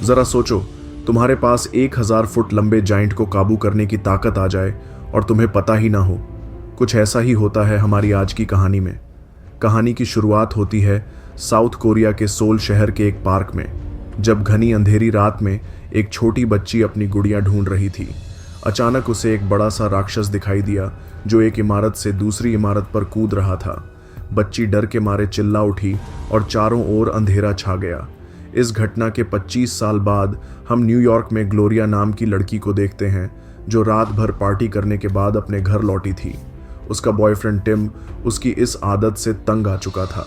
जरा सोचो, तुम्हारे पास 1000 फुट लंबे जाइंट को काबू करने की ताकत आ जाए और तुम्हें पता ही ना हो। कुछ ऐसा ही होता है हमारी आज की कहानी में। कहानी की शुरुआत होती है साउथ कोरिया के सोल शहर के एक पार्क में, जब घनी अंधेरी रात में एक छोटी बच्ची अपनी गुड़िया ढूंढ रही थी। अचानक उसे एक बड़ा सा राक्षस दिखाई दिया जो एक इमारत से दूसरी इमारत पर कूद रहा था। बच्ची डर के मारे चिल्ला उठी और चारों ओर अंधेरा छा गया। इस घटना के 25 साल बाद हम न्यूयॉर्क में ग्लोरिया नाम की लड़की को देखते हैं, जो रात भर पार्टी करने के बाद अपने घर लौटी थी। उसका बॉयफ्रेंड टिम उसकी इस आदत से तंग आ चुका था।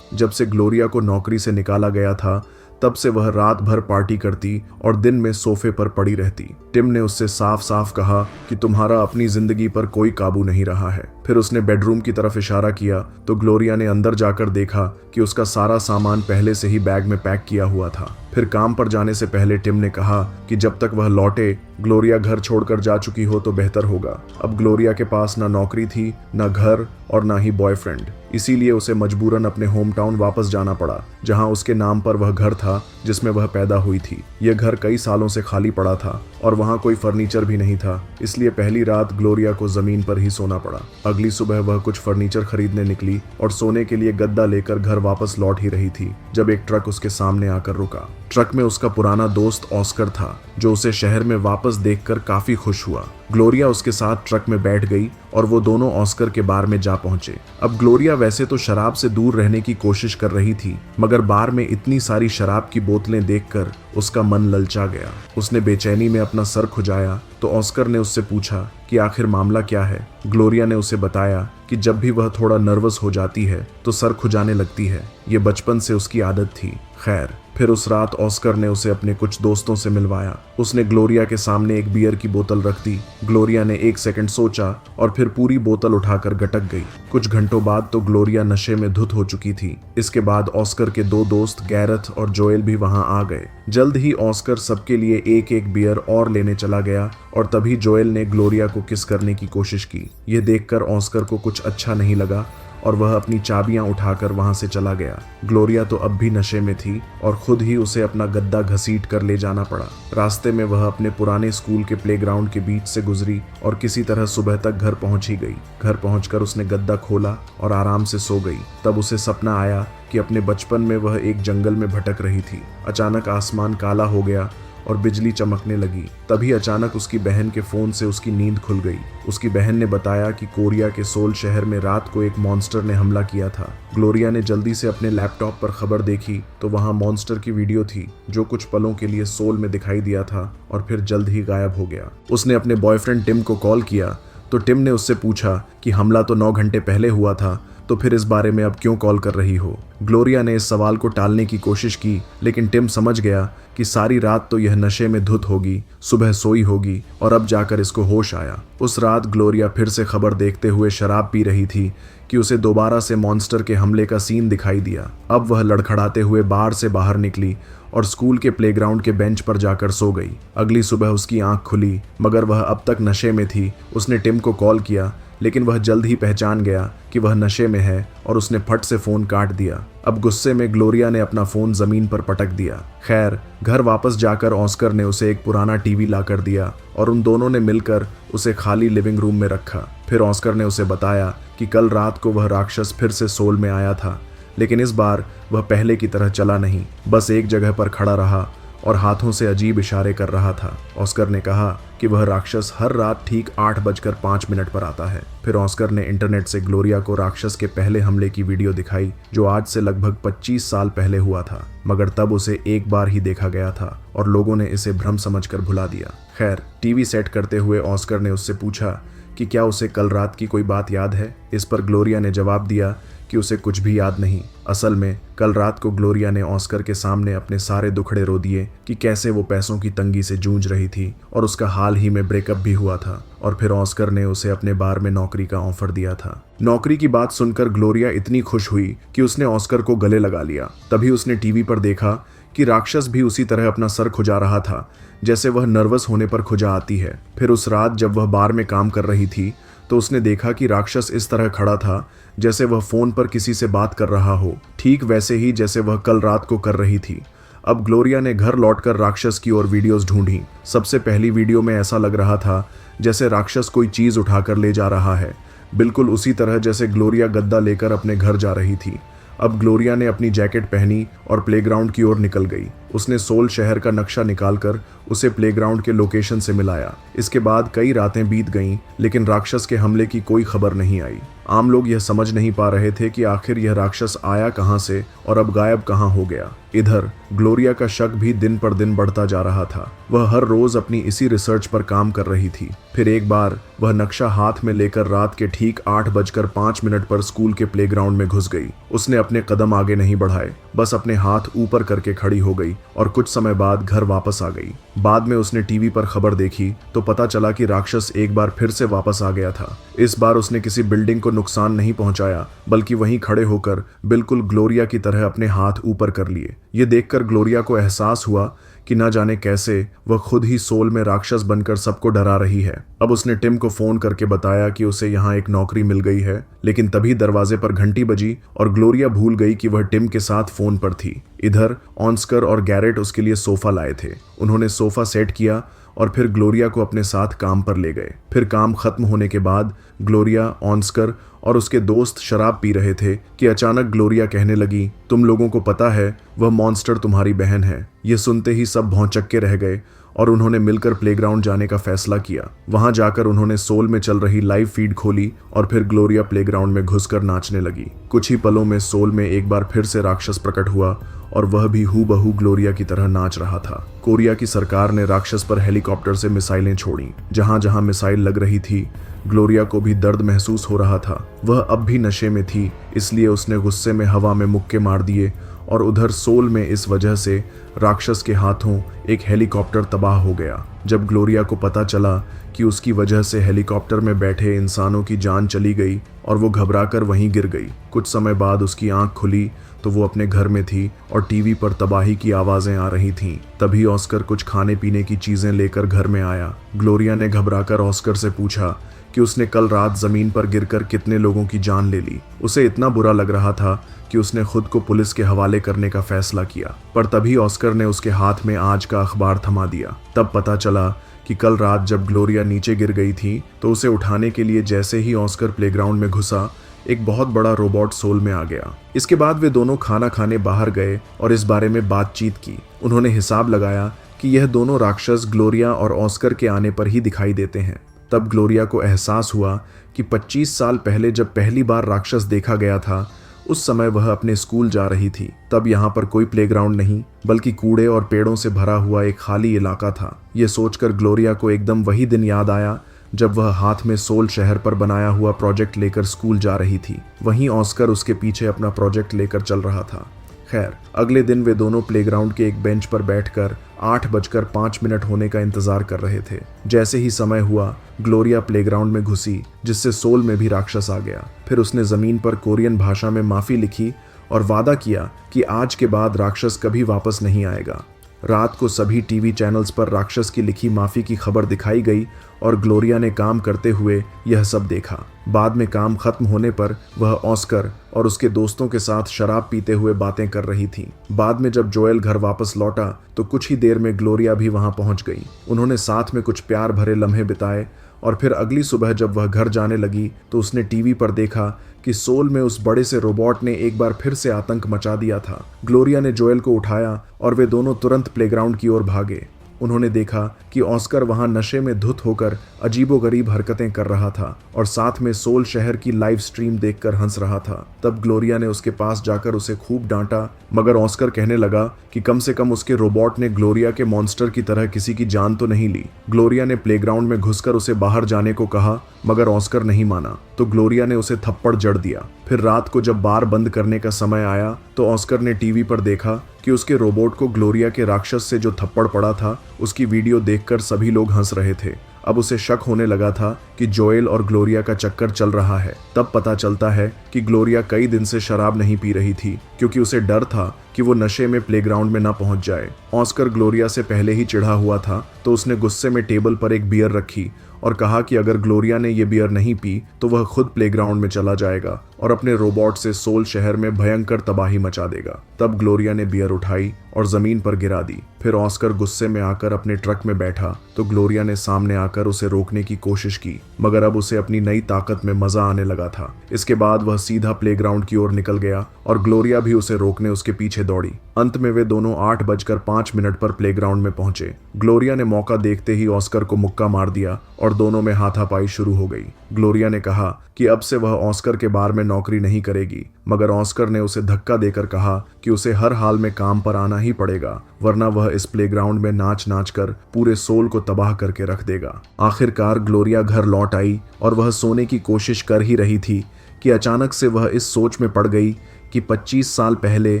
जब से ग्लोरिया को नौकरी से निकाला गया था, तब से वह रात भर पार्टी करती और दिन में सोफे पर पड़ी रहती। टिम ने उससे साफ साफ कहा कि तुम्हारा अपनी जिंदगी पर कोई काबू नहीं रहा है। फिर उसने बेडरूम की तरफ इशारा किया तो ग्लोरिया ने अंदर जाकर देखा कि उसका सारा सामान पहले से ही बैग में पैक किया हुआ था। फिर काम पर जाने से पहले टिम ने कहा कि जब तक वह लौटे ग्लोरिया घर छोड़कर जा चुकी हो तो बेहतर होगा। अब ग्लोरिया के पास ना नौकरी थी, ना घर और ना ही बॉयफ्रेंड, इसीलिए उसे मजबूरन अपने होम टाउन वापस जाना पड़ा, जहां उसके नाम पर वह घर था जिसमें वह पैदा हुई थी। यह घर कई सालों से खाली पड़ा था और वहां कोई फर्नीचर भी नहीं था, इसलिए पहली रात ग्लोरिया को जमीन पर ही सोना पड़ा। अगली सुबह वह कुछ फर्नीचर खरीदने निकली और सोने के लिए गद्दा लेकर घर वापस लौट ही रही थी जब एक ट्रक उसके सामने आकर रुका। ट्रक में उसका पुराना दोस्त ऑस्कर था, जो उसे शहर में वापस देखकर काफी खुश हुआ। ग्लोरिया उसके साथ ट्रक में बैठ गई और वो दोनों ऑस्कर के बार में जा पहुंचे। अब ग्लोरिया वैसे तो शराब से दूर रहने की कोशिश कर रही थी, मगर बार में इतनी सारी शराब की बोतलें देखकर उसका मन ललचा गया। उसने बेचैनी में अपना सर खुजाया तो ऑस्कर ने उससे पूछा कि आखिर मामला क्या है। ग्लोरिया ने उसे बताया कि जब भी वह थोड़ा नर्वस हो जाती है तो सर खुजाने लगती है। ये बचपन से उसकी आदत थी। खैर, फिर उस रात ऑस्कर ने उसे अपने कुछ दोस्तों से मिलवाया। उसने ग्लोरिया के सामने एक बियर की बोतल रख दी। ग्लोरिया ने 1 सेकंड सोचा और फिर पूरी बोतल उठाकर गटक गई। कुछ घंटों बाद तो ग्लोरिया नशे में धुत हो चुकी थी। इसके बाद ऑस्कर के 2 दोस्त गैरेथ और जोएल भी वहां आ गए। जल्द ही ऑस्कर सबके लिए एक एक बियर और लेने चला गया और तभी जोएल ने ग्लोरिया को किस करने की कोशिश की। यह देखकर ऑस्कर को कुछ अच्छा नहीं लगा और वह अपनी चाबियां उठाकर वहां से चला गया। ग्लोरिया तो अब भी नशे में थी और खुद ही उसे अपना गद्दा घसीट कर ले जाना पड़ा। रास्ते में वह अपने पुराने स्कूल के प्लेग्राउंड के बीच से गुजरी और किसी तरह सुबह तक घर पहुंच ही गई। घर पहुंचकर उसने गद्दा खोला और आराम से सो गई। तब उसे सपना आया कि अपने बचपन में वह एक जंगल में भटक रही थी। अचानक आसमान काला हो गया और बिजली चमकने लगी। तभी अचानक उसकी बहन के फोन से उसकी नींद खुल गई। उसकी बहन ने बताया कि कोरिया के सोल शहर में रात को एक मॉन्स्टर ने हमला किया था। ग्लोरिया ने जल्दी से अपने लैपटॉप पर खबर देखी तो वहां मॉन्स्टर की वीडियो थी, जो कुछ पलों के लिए सोल में दिखाई दिया था और फिर जल्द ही गायब हो गया। उसने अपने बॉयफ्रेंड टिम को कॉल किया तो टिम ने उससे पूछा कि हमला तो 9 घंटे पहले हुआ था, तो फिर इस बारे में अब क्यों कॉल कर रही हो। ग्लोरिया ने इस सवाल को टालने की कोशिश की, लेकिन टिम समझ गया कि सारी रात तो यह नशे में धुत होगी, सुबह सोई होगी और अब जाकर इसको होश आया। उस रात ग्लोरिया फिर से खबर देखते हुए शराब पी रही थी कि उसे दोबारा से मॉन्स्टर के हमले का सीन दिखाई दिया। अब वह लड़खड़ाते हुए बार से बाहर निकली और स्कूल के प्लेग्राउंड के बेंच पर जाकर सो गई। अगली सुबह उसकी आंख खुली, मगर वह अब तक नशे में थी। उसने टिम को कॉल किया, लेकिन वह जल्द ही पहचान गया कि वह नशे में है और उसने फट से फोन काट दिया। अब गुस्से में ग्लोरिया ने अपना फोन जमीन पर पटक दिया। खैर, घर वापस जाकर ऑस्कर ने उसे एक पुराना टीवी लाकर दिया और उन दोनों ने मिलकर उसे खाली लिविंग रूम में रखा। फिर ऑस्कर ने उसे बताया कि कल रात को वह राक्षस फिर से सोल में आया था, लेकिन इस बार वह पहले की तरह चला नहीं, बस एक जगह पर खड़ा रहा और हाथों से अजीब इशारे कर रहा था। ऑस्कर ने कहा कि वह राक्षस हर रात ठीक 8:05 पर आता है। फिर ऑस्कर ने इंटरनेट से ग्लोरिया को राक्षस के पहले हमले की वीडियो दिखाई, जो आज से लगभग 25 साल पहले हुआ था, मगर तब उसे एक बार ही देखा गया था और लोगों ने इसे भ्रम समझकर भुला दिया। खैर, टीवी सेट करते हुए ऑस्कर ने उससे पूछा कि क्या उसे कल रात की कोई बात याद है। इस पर ग्लोरिया ने जवाब दिया कि उसे कुछ भी याद नहीं। असल में कल रात को ग्लोरिया ने ऑस्कर के सामने अपने सारे दुखड़े रो दिए कि कैसे वो पैसों की तंगी से जूझ रही थी और उसका हाल ही में ब्रेकअप भी हुआ था। और फिर ऑस्कर ने उसे अपने बार में नौकरी का ऑफर दिया था। नौकरी की बात सुनकर ग्लोरिया इतनी खुश हुई कि उसने ऑस्कर को गले लगा लिया। तभी उसने टीवी पर देखा कि राक्षस भी उसी तरह अपना सर खुजा रहा था जैसे वह नर्वस होने पर खुजा आती है। फिर उस रात जब वह बार में काम कर रही थी तो उसने देखा कि राक्षस इस तरह खड़ा था जैसे वह फोन पर किसी से बात कर रहा हो, ठीक वैसे ही जैसे वह कल रात को कर रही थी। अब ग्लोरिया ने घर लौटकर राक्षस की ओर वीडियोस ढूंढी। सबसे पहली वीडियो में ऐसा लग रहा था जैसे राक्षस कोई चीज उठाकर ले जा रहा है, बिल्कुल उसी तरह जैसे ग्लोरिया गद्दा लेकर अपने घर जा रही थी। अब ग्लोरिया ने अपनी जैकेट पहनी और प्लेग्राउंड की ओर निकल गई। उसने सोल शहर का नक्शा निकालकर उसे प्लेग्राउंड के लोकेशन से मिलाया। इसके बाद कई रातें बीत गईं, लेकिन राक्षस के हमले की कोई खबर नहीं आई। आम लोग यह समझ नहीं पा रहे थे कि आखिर यह राक्षस आया कहां से और अब गायब कहां हो गया। इधर ग्लोरिया का शक भी दिन पर दिन बढ़ता जा रहा था। वह हर रोज अपनी इसी रिसर्च पर काम कर रही थी। फिर एक बार वह नक्शा हाथ में लेकर रात के ठीक 8:05 पर स्कूल के प्लेग्राउंड में घुस गई। उसने अपने कदम आगे नहीं बढ़ाए, बस अपने हाथ ऊपर करके खड़ी हो गई और कुछ समय बाद घर वापस आ गई। बाद में उसने टीवी पर खबर देखी तो पता चला कि राक्षस एक बार फिर से वापस आ गया था। इस बार उसने किसी बिल्डिंग को नुकसान नहीं पहुंचाया, बल्कि वहीं खड़े होकर बिल्कुल ग्लोरिया की तरह अपने हाथ ऊपर कर लिए। ये देखकर ग्लोरिया को एहसास हुआ कि न जाने कैसे वह खुद ही सोल में राक्षस बनकर सबको डरा रही है। अब उसने टिम को फोन करके बताया कि उसे यहाँ एक नौकरी मिल गई है, लेकिन तभी दरवाजे पर घंटी बजी और ग्लोरिया भूल गई कि वह टिम के साथ फोन पर थी। इधर ऑस्कर और गैरेट उसके लिए सोफा लाए थे। उन्होंने सोफा सेट किया और फिर ग्लोरिया को अपने साथ काम पर ले गए। फिर काम खत्म होने के बाद ग्लोरिया, ऑस्कर और उसके दोस्त शराब पी रहे थे कि अचानक ग्लोरिया कहने लगी, तुम लोगों को पता है वह मॉन्स्टर तुम्हारी बहन है। ये सुनते ही सब भौंचक्के रह गए और उन्होंने मिलकर प्लेग्राउंड जाने का फैसला किया। वहां जाकर उन्होंने सोल में चल रही लाइव फीड खोली और फिर ग्लोरिया प्लेग्राउंड में घुसकर नाचने लगी। कुछ ही पलों में सोल में एक बार फिर से राक्षस प्रकट हुआ और वह भी हूबहू ग्लोरिया की तरह नाच रहा था। कोरिया की सरकार ने राक्षस पर हेलीकॉप्टर से मिसाइलें छोड़ी। जहां जहां मिसाइल लग रही थी, ग्लोरिया को भी दर्द महसूस हो रहा था। वह अब भी नशे में थी, इसलिए उसने गुस्से में हवा में मुक्के मार दिए और उधर सोल में इस वजह से राक्षस के हाथों एक हेलीकॉप्टर तबाह हो गया। जब ग्लोरिया को पता चला कि उसकी वजह से हेलीकॉप्टर में बैठे इंसानों की जान चली गई और वो घबराकर वहीं गिर गई। कुछ समय बाद उसकी आंख खुली तो वो अपने घर में थी और टीवी पर तबाही की आवाजें आ रही थीं। तभी ऑस्कर कुछ खाने पीने की चीजें लेकर घर में आया। ग्लोरिया ने घबराकर ऑस्कर से पूछा कि उसने कल रात जमीन पर गिरकर कितने लोगों की जान ले ली। उसे इतना बुरा लग रहा था कि उसने खुद को पुलिस के हवाले करने का फैसला किया, पर तभी ऑस्कर ने उसके हाथ में आज का अखबार थमा दिया। तब पता चला कि कल रात जब ग्लोरिया नीचे गिर गई थी तो उसे उठाने के लिए जैसे ही ऑस्कर प्लेग्राउंड में घुसा, एक बहुत बड़ा रोबोट सोल में आ गया। इसके बाद वे दोनों खाना खाने बाहर गए और इस बारे में बातचीत की। उन्होंने हिसाब लगाया कि यह दोनों राक्षस ग्लोरिया और ऑस्कर के आने पर ही दिखाई देते हैं। तब ग्लोरिया को एहसास हुआ कि 25 साल पहले जब पहली बार राक्षस देखा गया था, उस समय वह अपने स्कूल जा रही थी। तब यहाँ पर कोई प्लेग्राउंड नहीं, बल्कि कूड़े और पेड़ों से भरा हुआ एक खाली इलाका था। ये सोचकर ग्लोरिया को एकदम वही दिन याद आया जब वह हाथ में सोल शहर पर बनाया हुआ प्रोजेक्ट लेकर स्कूल जा रही थी। वहीं ऑस्कर उसके पीछे अपना प्रोजेक्ट लेकर चल रहा था। खैर, अगले दिन वे दोनों प्लेग्राउंड के एक बेंच पर बैठकर 8:05 होने का इंतजार कर रहे थे। जैसे ही समय हुआ, ग्लोरिया प्लेग्राउंड में घुसी, जिससे सोल में भी राक्षस आ गया। फिर उसने जमीन पर कोरियन भाषा में माफी लिखी और वादा किया कि आज के बाद राक्षस कभी वापस नहीं आएगा। रात को सभी टीवी चैनल्स पर राक्षस की लिखी माफी की खबर दिखाई गई और ग्लोरिया ने काम करते हुए यह सब देखा। बाद में काम खत्म होने पर वह ऑस्कर और उसके दोस्तों के साथ शराब पीते हुए बातें कर रही थी। बाद में जब जोएल घर वापस लौटा तो कुछ ही देर में ग्लोरिया भी वहां पहुंच गई। उन्होंने साथ में कुछ प्यार भरे लम्हे बिताए और फिर अगली सुबह जब वह घर जाने लगी तो उसने टीवी पर देखा कि सोल में उस बड़े से रोबोट ने एक बार फिर से आतंक मचा दिया था। ग्लोरिया ने जोएल को उठाया और वे दोनों तुरंत प्लेग्राउंड की ओर भागे। उन्होंने देखा कि ऑस्कर वहां नशे में धुत होकर अजीबोगरीब हरकतें कर रहा था और साथ में सोल शहर की लाइव स्ट्रीम देखकर हंस रहा था। तब ग्लोरिया ने उसके पास जाकर उसे खूब डांटा, मगर ऑस्कर कहने लगा कि कम से कम उसके रोबोट ने ग्लोरिया के मॉन्स्टर की तरह किसी की जान तो नहीं ली। ग्लोरिया ने प्लेग्राउंड में घुसकर उसे बाहर जाने को कहा, मगर ऑस्कर नहीं माना, तो ग्लोरिया ने उसे थप्पड़ जड़ दिया। फिर रात को जब बार बंद करने का समय आया तो ऑस्कर ने टीवी पर देखा कि उसके रोबोट को ग्लोरिया के राक्षस से जो थप्पड़ पड़ा था, उसकी वीडियो देखकर सभी लोग हंस रहे थे। अब उसे शक होने लगा था कि जोएल और ग्लोरिया का चक्कर चल रहा है। तब पता चलता है कि ग्लोरिया कई दिन से शराब नहीं पी रही थी, क्योंकि उसे डर था कि वो नशे में प्लेग्राउंड में ना पहुंच जाए। ऑस्कर ग्लोरिया से पहले ही चिढ़ा हुआ था, तो उसने गुस्से में टेबल पर एक बियर रखी और कहा कि अगर ग्लोरिया ने ये बियर नहीं पी तो वह खुद प्लेग्राउंड में चला जाएगा और अपने रोबोट से सोल शहर में भयंकर तबाही मचा देगा। तब ग्लोरिया ने बियर उठाई और जमीन पर गिरा दी। फिर ऑस्कर गुस्से में आकर अपने ट्रक में बैठा तो ग्लोरिया ने सामने आकर उसे रोकने की कोशिश की, मगर अब उसे अपनी नई ताकत में मजा आने लगा था। इसके बाद वह सीधा प्लेग्राउंड की ओर निकल गया और ग्लोरिया भी उसे रोकने उसके पीछे दौड़ी। अंत में वे दोनों 8:05 पर प्लेग्राउंड में पहुंचे। ग्लोरिया ने मौका देखते ही ऑस्कर को मुक्का मार दिया और दोनों में हाथापाई शुरू हो गई। ग्लोरिया ने कहा कि अब से वह ऑस्कर के बार में नौकरी नहीं करेगी, मगर ऑस्कर ने उसे धक्का देकर कहा कि उसे हर हाल में काम पर आना ही पड़ेगा, वरना वह इस प्लेग्राउंड में नाच नाच कर पूरे सोल को तबाह करके रख देगा। आखिरकार ग्लोरिया घर लौट आई और वह सोने की कोशिश कर ही रही थी कि अचानक से वह इस सोच में पड़ गई कि 25 साल पहले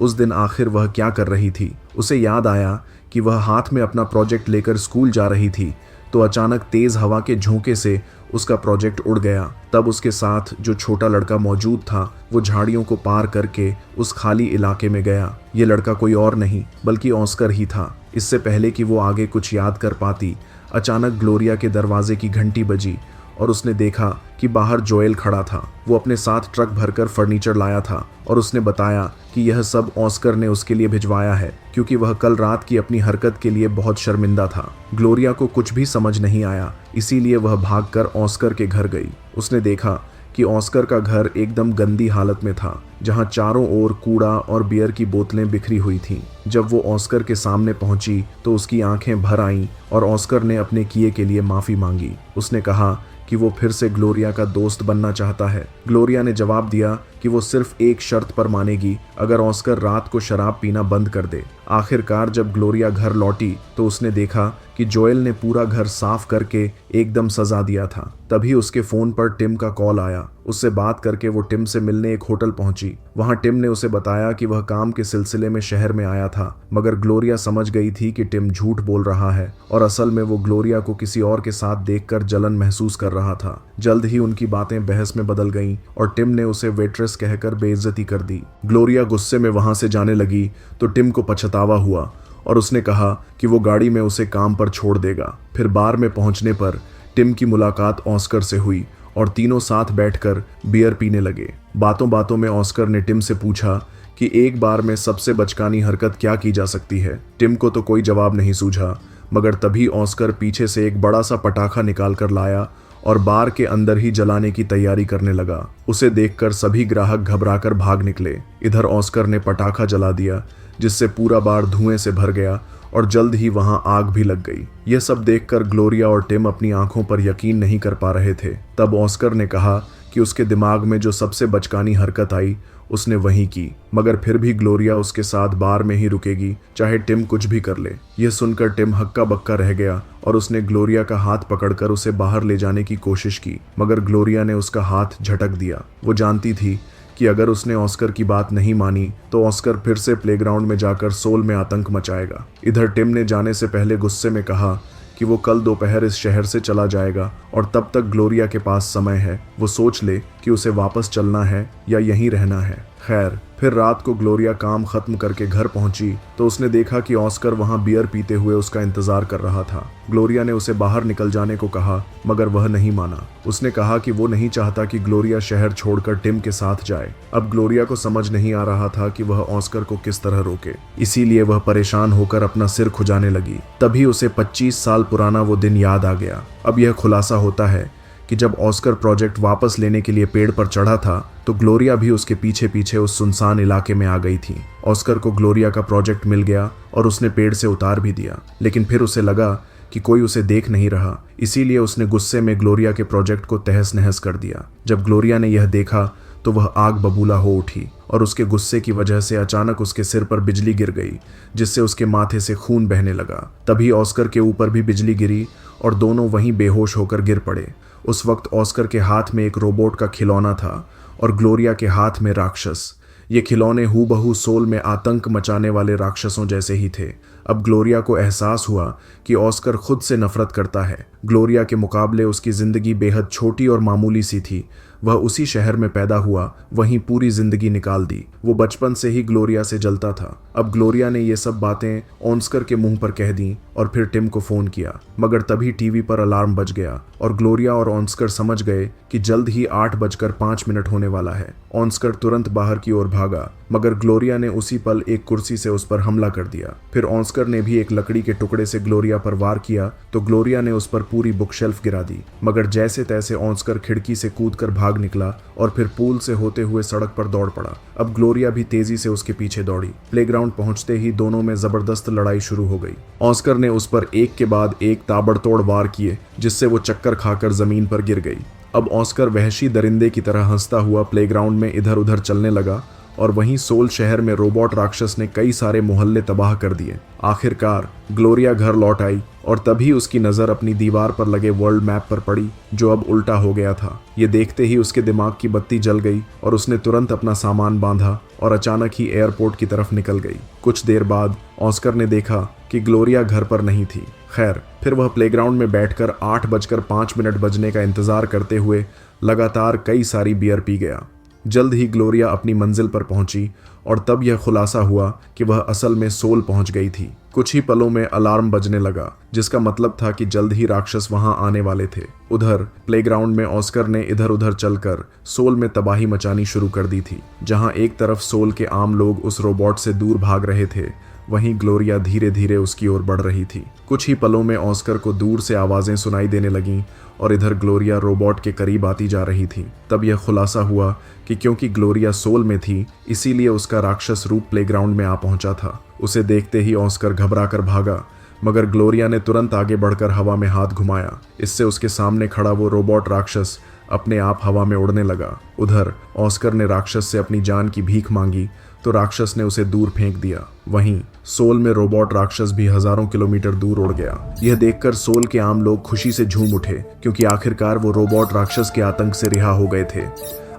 उस दिन आखिर वह क्या कर रही थी। उसे याद आया कि वह हाथ में अपना प्रोजेक्ट लेकर स्कूल जा रही थी तो अचानक तेज हवा के झोंके से उसका प्रोजेक्ट उड़ गया। तब उसके साथ जो छोटा लड़का मौजूद था वो झाड़ियों को पार करके उस खाली इलाके में गया। ये लड़का कोई और नहीं बल्कि ऑस्कर ही था। इससे पहले कि वो आगे कुछ याद कर पाती, अचानक ग्लोरिया के दरवाजे की घंटी बजी और उसने देखा कि बाहर जोएल खड़ा था। वो अपने साथ ट्रक भरकर फर्नीचर लाया था और उसने बताया कि यह सब ऑस्कर ने उसके लिए भिजवाया है क्योंकि वह कल रात की अपनी हरकत के लिए बहुत शर्मिंदा था। ग्लोरिया को कुछ भी समझ नहीं आया, इसीलिए वह भागकर ऑस्कर के घर गई। उसने देखा कि ऑस्कर का घर एकदम गंदी हालत में था, जहां चारों ओर कूड़ा और बियर की बोतलें बिखरी हुई थीं। जब वो ऑस्कर के सामने पहुंची तो उसकी आंखें भर आईं और ऑस्कर ने अपने किए के लिए माफी मांगी। उसने कहा कि वो फिर से ग्लोरिया का दोस्त बनना चाहता है। ग्लोरिया ने जवाब दिया कि वो सिर्फ एक शर्त पर मानेगी, अगर ऑस्कर रात को शराब पीना बंद कर दे। आखिरकार जब ग्लोरिया घर लौटी तो उसने देखा कि जोएल ने पूरा घर साफ करके एकदम सजा दिया था। तभी उसके फोन पर टिम का कॉल आया। उससे बात करके वो टिम से मिलने एक होटल पहुंची। वहां टिम ने उसे बताया कि वह काम के सिलसिले में शहर में आया था, मगर ग्लोरिया समझ गई थी कि टिम झूठ बोल रहा है और असल में वो ग्लोरिया को किसी और के साथ देखकर जलन महसूस कर रहा था। जल्द ही उनकी बातें बहस में बदल गईं और टिम ने उसे वेट्रेस कहकर बेइज्जती कर दी। ग्लोरिया गुस्से में वहां से जाने लगी तो टिम को पछतावा हुआ और उसने कहा कि वो गाड़ी में उसे काम पर छोड़ देगा। फिर बार में पहुंचने पर टिम की मुलाकात ऑस्कर से हुई और तीनों साथ बैठकर बियर पीने लगे। बातों बातों में ऑस्कर ने टिम से पूछा कि एक बार में सबसे बचकानी हरकत क्या की जा सकती है। टिम को तो कोई जवाब नहीं सूझा, मगर तभी ऑस्कर पीछे से एक बड़ा सा पटाखा निकाल कर लाया और बार के अंदर ही जलाने की तैयारी करने लगा। उसे देखकर सभी ग्राहक घबराकर भाग निकले। इधर ऑस्कर ने पटाखा जला दिया जिससे पूरा बार धुएं से भर गया और जल्द ही वहां आग भी लग गई। यह सब देखकर ग्लोरिया और टिम अपनी आंखों पर यकीन नहीं कर पा रहे थे। तब ऑस्कर ने कहा कि उसके दिमाग में जो सबसे बचकानी हरकत आई उसने वही की, मगर फिर भी ग्लोरिया उसके साथ बार में ही रुकेगी चाहे टिम कुछ भी कर ले। यह सुनकर टिम हक्का बक्का रह गया और उसने ग्लोरिया का हाथ पकड़कर उसे बाहर ले जाने की कोशिश की, मगर ग्लोरिया ने उसका हाथ झटक दिया। वो जानती थी कि अगर उसने ऑस्कर की बात नहीं मानी तो ऑस्कर फिर से प्लेग्राउंड में जाकर सोल में आतंक मचाएगा। इधर टिम ने जाने से पहले गुस्से में कहा कि वो कल दोपहर इस शहर से चला जाएगा और तब तक ग्लोरिया के पास समय है, वो सोच ले कि उसे वापस चलना है या यहीं रहना है। खैर, फिर रात को ग्लोरिया काम खत्म करके घर पहुंची तो उसने देखा कि ऑस्कर वहां बियर पीते हुए उसका इंतजार कर रहा था। ग्लोरिया ने उसे बाहर निकल जाने को कहा, मगर वह नहीं माना। उसने कहा कि वो नहीं चाहता कि ग्लोरिया शहर छोड़कर टिम के साथ जाए। अब ग्लोरिया को समझ नहीं आ रहा था कि वह ऑस्कर को किस तरह रोके, इसीलिए वह परेशान होकर अपना सिर खुजाने लगी। तभी उसे 25 साल पुराना वो दिन याद आ गया। अब यह खुलासा होता है कि जब ऑस्कर प्रोजेक्ट वापस लेने के लिए पेड़ पर चढ़ा था तो ग्लोरिया भी उसके पीछे पीछे उस सुनसान इलाके में आ गई थी। ऑस्कर को ग्लोरिया का प्रोजेक्ट मिल गया और उसने पेड़ से उतार भी दिया, लेकिन फिर उसे लगा कि कोई उसे देख नहीं रहा, इसीलिए उसने गुस्से में ग्लोरिया के प्रोजेक्ट को तहस नहस कर दिया। जब ग्लोरिया ने यह देखा तो वह आग बबूला हो उठी और उसके गुस्से की वजह से अचानक उसके सिर पर बिजली गिर गई, जिससे उसके माथे से खून बहने लगा। तभी ऑस्कर के ऊपर भी बिजली गिरी और दोनों वहीं बेहोश होकर गिर पड़े। उस वक्त ऑस्कर के हाथ में एक रोबोट का खिलौना था और ग्लोरिया के हाथ में राक्षस। ये खिलौने हूबहू सोल में आतंक मचाने वाले राक्षसों जैसे ही थे। अब ग्लोरिया को एहसास हुआ कि ऑस्कर खुद से नफरत करता है। ग्लोरिया के मुकाबले उसकी जिंदगी बेहद छोटी और मामूली सी थी, वह उसी शहर में पैदा हुआ, वहीं पूरी जिंदगी निकाल दी। वो बचपन से ही ग्लोरिया से जलता था। अब ग्लोरिया ने ये सब बातें ऑस्कर के मुंह पर कह दी और फिर टिम को फोन किया, मगर तभी टीवी पर अलार्म बज गया और ग्लोरिया और ऑस्कर समझ गए कि जल्द ही 8:05 होने वाला है। ऑस्कर तुरंत बाहर की ओर भागा, मगर ग्लोरिया ने उसी पल एक कुर्सी से उस पर हमला कर दिया। फिर ऑस्कर ने भी एक लकड़ी के टुकड़े से ग्लोरिया पर वार किया तो ग्लोरिया ने उस पर पूरी बुकशेल्फ गिरा दी, मगर जैसे तैसे ऑस्कर खिड़की से कूदकर भाग निकला और फिर पुल से होते हुए सड़क पर दौड़ पड़ा। अब ग्लोरिया भी तेजी से उसके पीछे दौड़ी। प्लेग्राउंड पहुंचते ही दोनों में जबरदस्त लड़ाई शुरू हो गई। ऑस्कर ने उस पर एक के बाद एक ताबड़तोड़ वार किए, जिससे वो चक्कर खाकर जमीन पर गिर गई। अब ऑस्कर वहशी दरिंदे की तरह हंसता हुआ प्लेग्राउंड में इधर उधर चलने लगा और वहीं सोल शहर में रोबोट राक्षस ने कई सारे मोहल्ले तबाह कर दिए। आखिरकार ग्लोरिया घर लौट आई और तभी उसकी नज़र अपनी दीवार पर लगे वर्ल्ड मैप पर पड़ी, जो अब उल्टा हो गया था। ये देखते ही उसके दिमाग की बत्ती जल गई और उसने तुरंत अपना सामान बांधा और अचानक ही एयरपोर्ट की तरफ निकल गई। कुछ देर बाद ऑस्कर ने देखा कि ग्लोरिया घर पर नहीं थी। खैर, फिर वह प्लेग्राउंड में बैठकर 8:05 बजने का इंतजार करते हुए लगातार कई सारी बियर पी गया। जल्द ही ग्लोरिया अपनी मंजिल पर पहुंची और तब यह खुलासा हुआ कि वह असल में सोल पहुंच गई थी। कुछ ही पलों में अलार्म बजने लगा, जिसका मतलब था कि जल्द ही राक्षस वहां आने वाले थे। उधर प्लेग्राउंड में ऑस्कर ने इधर उधर चलकर सोल में तबाही मचानी शुरू कर दी थी। जहां एक तरफ सोल के आम लोग उस रोबोट से दूर भाग रहे थे, वहीं ग्लोरिया धीरे धीरे उसकी ओर बढ़ रही थी। कुछ ही पलों में ऑस्कर को दूर से आवाजें सुनाई देने लगीं और इधर ग्लोरिया रोबोट के करीब आती जा रही थी। तब यह खुलासा हुआ कि क्योंकि ग्लोरिया सोल में थी, इसीलिए उसका राक्षस रूप प्लेग्राउंड में आ पहुंचा था। उसे देखते ही ऑस्कर घबरा कर भागा, मगर ग्लोरिया ने तुरंत आगे बढ़कर हवा में हाथ घुमाया। इससे उसके सामने खड़ा वो रोबोट राक्षस अपने आप हवा में उड़ने लगा। उधर ऑस्कर ने राक्षस से अपनी जान की भीख मांगी तो राक्षस ने उसे दूर फेंक दिया। वहीं सोल में रोबोट राक्षस भी हजारों किलोमीटर दूर उड़ गया। यह देखकर सोल के आम लोग खुशी से झूम उठे, क्योंकि आखिरकार वो रोबोट राक्षस के आतंक से रिहा हो गए थे।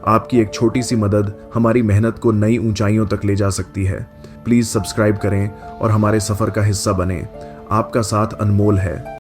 आपकी एक छोटी सी मदद हमारी मेहनत को नई ऊंचाइयों तक ले जा सकती है। प्लीज सब्सक्राइब करें और हमारे सफर का हिस्सा बने। आपका साथ अनमोल है।